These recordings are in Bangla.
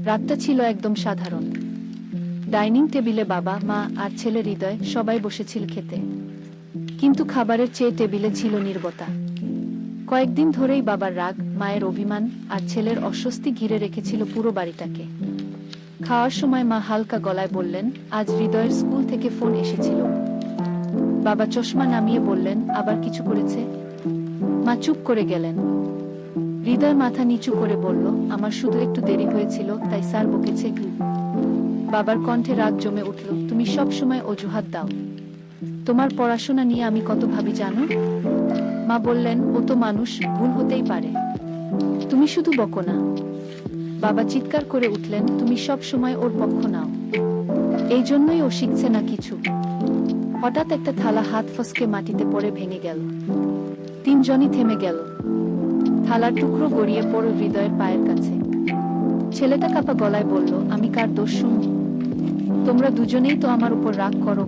রাতটা ছিল একদম সাধারণ। ডাইনিং টেবিলে বাবা, মা আর ছেলে হৃদয় সবাই বসেছিল খেতে। কিন্তু খাবারের চেয়ে টেবিলে ছিল নীরবতা। কয়েকদিন ধরেই বাবার রাগ, মায়ের অভিমান আর ছেলের অস্বস্তি ঘিরে রেখেছিল পুরো বাড়িটাকে। খাওয়ার সময় মা হালকা গলায় বললেন, আজ হৃদয়ের স্কুল থেকে ফোন এসেছিল। বাবা চশমা নামিয়ে বললেন, আবার কিছু করেছে? মা চুপ করে গেলেন। হৃদয় মাথা নিচু করে বলল, আমার শুধু একটু দেরি হয়েছিল, তাই স্যার বকেছে। বাবার কণ্ঠে রাগ জমে উঠল, তুমি সব সময় অজুহাত দাও। তোমার পড়াশোনা নিয়ে আমি কত ভাবি জানো? মা বললেন, ও তো মানুষ, ভুল হতেই পারে। তুমি শুধু বকো না। বাবা চিৎকার করে উঠলেন, তুমি সব সময় ওর পক্ষ নাও। এই জন্যই ও শিখছে না কিছু। হঠাৎ একটা থালা হাত ফসকে মাটিতে পড়ে ভেঙে গেল। তিনজনই থেমে গেল। থালার টুকরো গড়িয়ে পড়ল হৃদয়ের পায়ের কাছে। ছেলেটা কাঁপা গলায় বলল, আমি কার দোষ শুনি? তোমরা দুজনেই তো আমার উপর রাগ করো।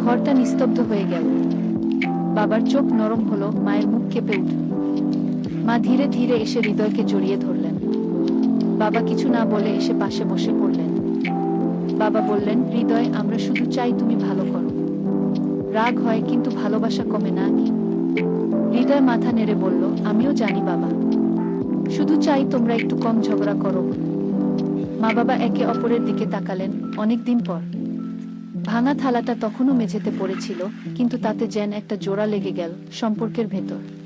ঘরটা নিস্তব্ধ হয়ে গেল। বাবার চোখ নরম হলো, মায়ের মুখ কেঁপে উঠল। মা ধীরে ধীরে এসে হৃদয়কে জড়িয়ে ধরলেন। বাবা কিছু না বলে এসে পাশে বসে পড়লেন। বাবা বললেন, হৃদয়, আমরা শুধু চাই তুমি ভালো করো। রাগ হয়, কিন্তু ভালোবাসা কমে না। হৃদয় মাথা নেড়ে বলল, আমিও জানি বাবা, শুধু চাই তোমরা একটু কম ঝগড়া করো। মা বাবা একে অপরের দিকে তাকালেন। অনেকদিন পর। ভাঙা থালাটা তখনও মেঝেতে পড়েছিল, কিন্তু তাতে যেন একটা জোড়া লেগে গেল সম্পর্কের ভেতর।